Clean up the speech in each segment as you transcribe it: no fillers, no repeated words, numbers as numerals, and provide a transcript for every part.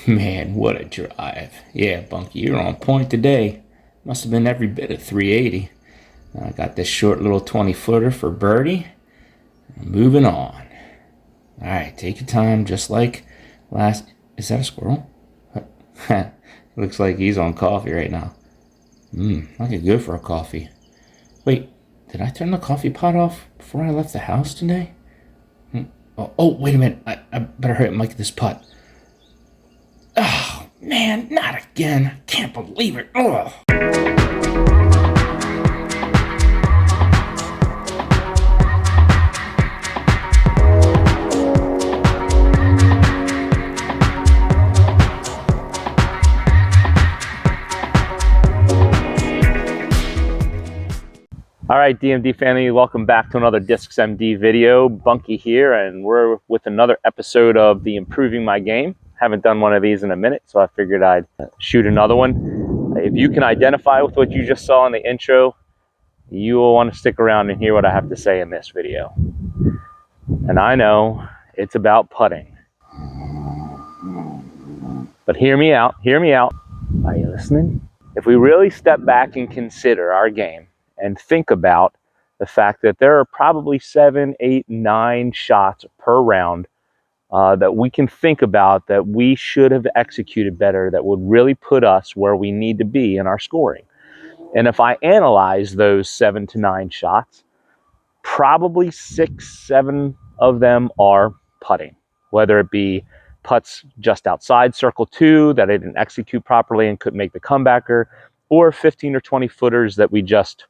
Man, what a drive. Yeah, Bunky, you're on point today. Must have been every bit of 380. I got this short little 20-footer for birdie. Moving on. All right, take your time, just like last. Is that a squirrel? Looks like he's on coffee right now. Might be good for a coffee. Wait, did I turn the coffee pot off before I left the house today? Oh, wait a minute. I better hurry up and make this putt. Oh, man, not again. I can't believe it. Oh. All right, DMD family, welcome back to another Discs MD video. Bunky here, and we're with another episode of the Improving My Game. Haven't done one of these in a minute, so I figured I'd shoot another one. If you can identify with what you just saw in the intro, you will want to stick around and hear what I have to say in this video. And I know it's about putting. But hear me out. Are you listening? If we really step back and consider our game, and think about the fact that there are probably 7, 8, 9 shots per round that we can think about that we should have executed better, that would really put us where we need to be in our scoring. And if I analyze those 7 to 9 shots, probably 6, 7 of them are putting, whether it be putts just outside circle 2 that I didn't execute properly and couldn't make the comebacker, or 15 or 20 footers that we just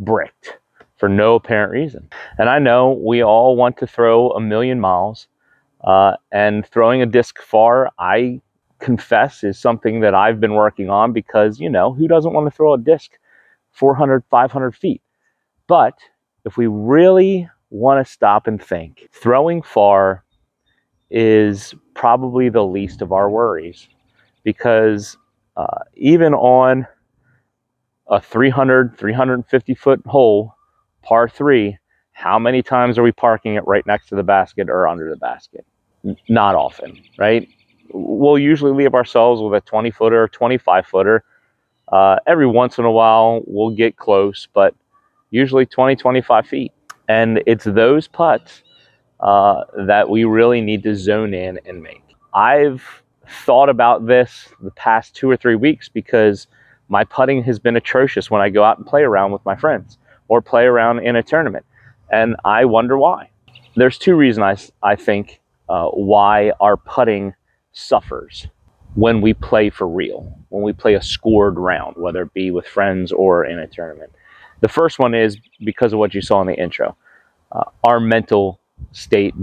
bricked for no apparent reason. And I know we all want to throw a million miles, and throwing a disc far, I confess, is something that I've been working on because, who doesn't want to throw a disc 400, 500 feet? But if we really want to stop and think, throwing far is probably the least of our worries, because even on a 300, 350 foot hole, par 3, how many times are we parking it right next to the basket or under the basket? Not often, right? We'll usually leave ourselves with a 20 footer or 25 footer. Every once in a while we'll get close, but usually 20, 25 feet. And it's those putts that we really need to zone in and make. I've thought about this the past 2 or 3 weeks because my putting has been atrocious when I go out and play around with my friends or play around in a tournament. And I wonder why. There's 2 reasons I think why our putting suffers when we play for real, when we play a scored round, whether it be with friends or in a tournament. The first one is because of what you saw in the intro. Our mental state,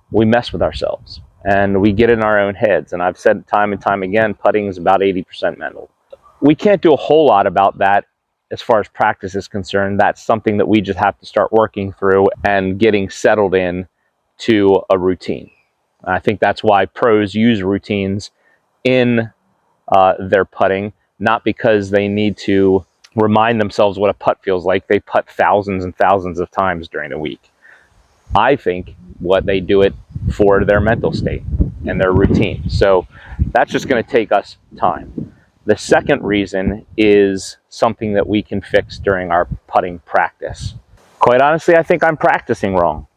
we mess with ourselves and we get in our own heads. And I've said time and time again, putting is about 80% mental. We can't do a whole lot about that as far as practice is concerned. That's something that we just have to start working through and getting settled in to a routine. I think that's why pros use routines in their putting, not because they need to remind themselves what a putt feels like. They putt thousands and thousands of times during a week. I think what they do it for their mental state and their routine. So that's just going to take us time. The second reason is something that we can fix during our putting practice. Quite honestly, I think I'm practicing wrong.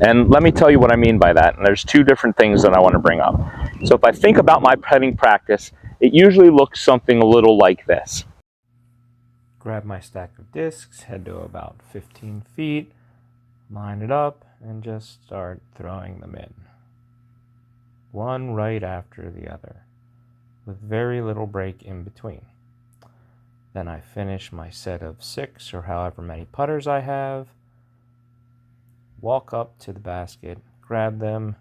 And let me tell you what I mean by that. And there's 2 different things that I want to bring up. So if I think about my putting practice, it usually looks something a little like this. Grab my stack of discs, head to about 15 feet, line it up, and just start throwing them in. One right after the other, with very little break in between. Then I finish my set of 6 or however many putters I have, walk up to the basket, grab them,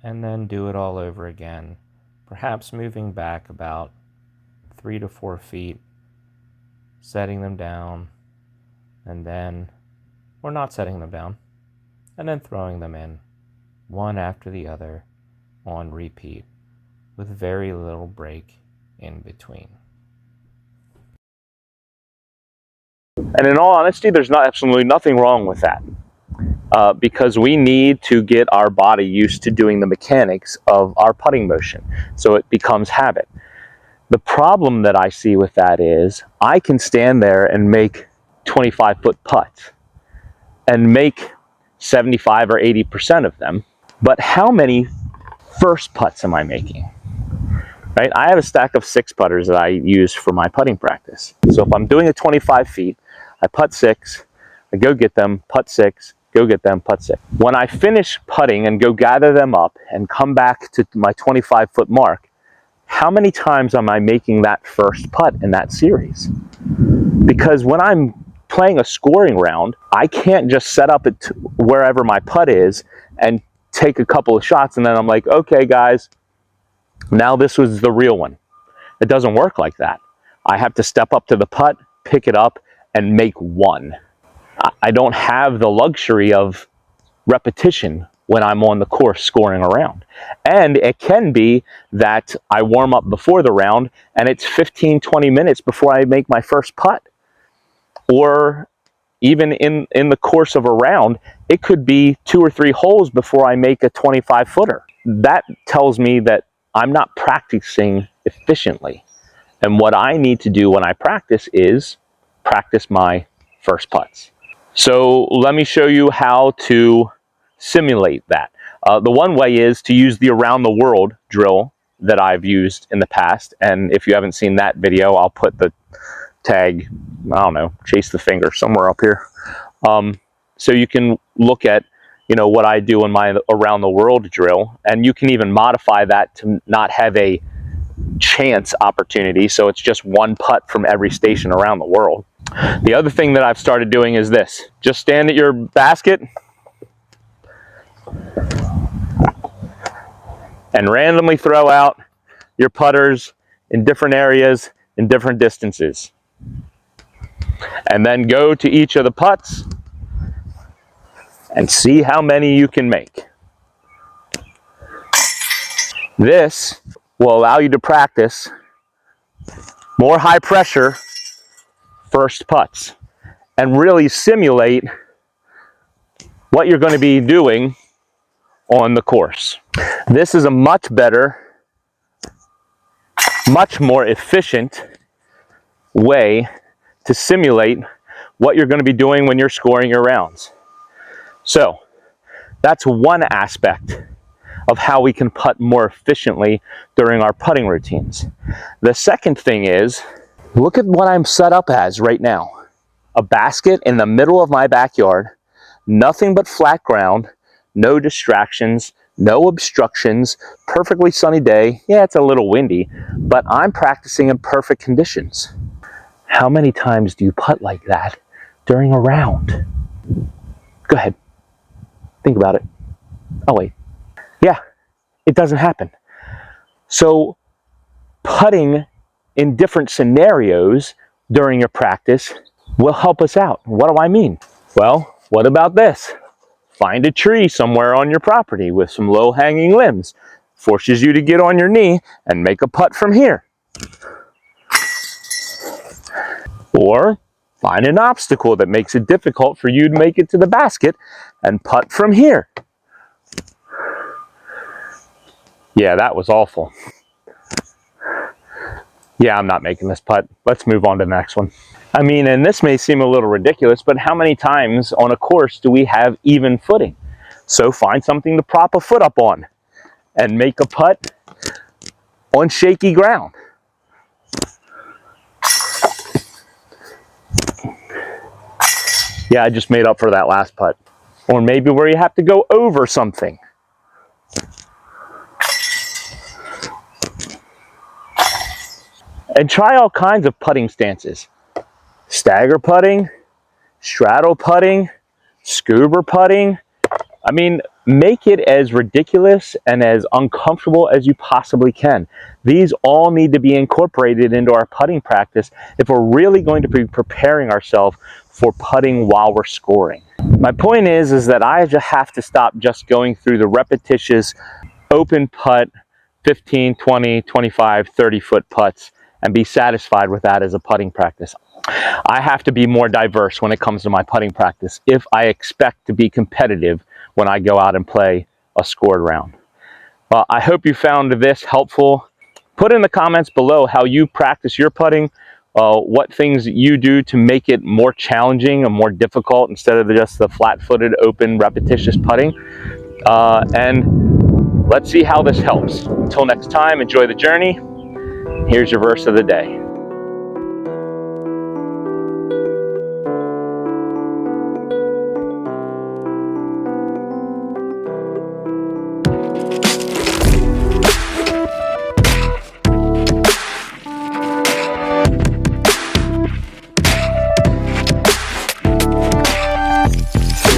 and then do it all over again, perhaps moving back about 3 to 4 feet, setting them down, and then, or not setting them down, and then throwing them in, one after the other, on repeat, with very little break in between. And in all honesty, there's absolutely nothing wrong with that. because we need to get our body used to doing the mechanics of our putting motion, so it becomes habit. The problem that I see with that is I can stand there and make 25-foot putts and make 75 or 80% of them, but how many first putts am I making? Right? I have a stack of 6 putters that I use for my putting practice. So if I'm doing a 25 feet, I putt 6, I go get them, putt 6, go get them, putt 6. When I finish putting and go gather them up and come back to my 25-foot mark, how many times am I making that first putt in that series? Because when I'm playing a scoring round, I can't just set up it wherever my putt is and take a couple of shots and then I'm like, okay guys, now this was the real one. It doesn't work like that. I have to step up to the putt, pick it up, and make one. I don't have the luxury of repetition when I'm on the course scoring a round. And it can be that I warm up before the round and it's 15, 20 minutes before I make my first putt. Or even in the course of a round, it could be 2 or 3 holes before I make a 25-footer. That tells me that I'm not practicing efficiently. And what I need to do when I practice is practice my first putts. So let me show you how to simulate that. The one way is to use the around the world drill that I've used in the past. And if you haven't seen that video, I'll put the tag, I don't know, chase the finger somewhere up here. So you can look at, you know, what I do in my around the world drill, and you can even modify that to not have a chance opportunity. So it's just one putt from every station around the world. The other thing that I've started doing is this. Just stand at your basket and randomly throw out your putters in different areas, in different distances. And then go to each of the putts and see how many you can make. This will allow you to practice more high pressure first putts and really simulate what you're going to be doing on the course. This is a much better, much more efficient way to simulate what you're going to be doing when you're scoring your rounds. So that's one aspect of how we can putt more efficiently during our putting routines. The second thing is, look at what I'm set up as right now. A basket in the middle of my backyard, nothing but flat ground, no distractions, no obstructions, perfectly sunny day. Yeah, it's a little windy, but I'm practicing in perfect conditions. How many times do you putt like that during a round? Go ahead. Think about it. Oh, wait. Yeah, it doesn't happen. So putting in different scenarios during your practice will help us out. What do I mean? Well, what about this? Find a tree somewhere on your property with some low-hanging limbs. Forces you to get on your knee and make a putt from here. Or find an obstacle that makes it difficult for you to make it to the basket and putt from here. Yeah, that was awful. Yeah, I'm not making this putt. Let's move on to the next one. I mean, and this may seem a little ridiculous, but how many times on a course do we have even footing? So find something to prop a foot up on and make a putt on shaky ground. Yeah, I just made up for that last putt. Or maybe where you have to go over something. And try all kinds of putting stances. Stagger putting, straddle putting, scuba putting. I mean, make it as ridiculous and as uncomfortable as you possibly can. These all need to be incorporated into our putting practice if we're really going to be preparing ourselves for putting while we're scoring. My point is that I just have to stop just going through the repetitious open putt, 15, 20, 25, 30-foot putts, and be satisfied with that as a putting practice. I have to be more diverse when it comes to my putting practice if I expect to be competitive when I go out and play a scored round. Well, I hope you found this helpful. Put in the comments below how you practice your putting, what things you do to make it more challenging and more difficult instead of just the flat-footed, open, repetitious putting. And let's see how this helps. Until next time, enjoy the journey. Here's your verse of the day.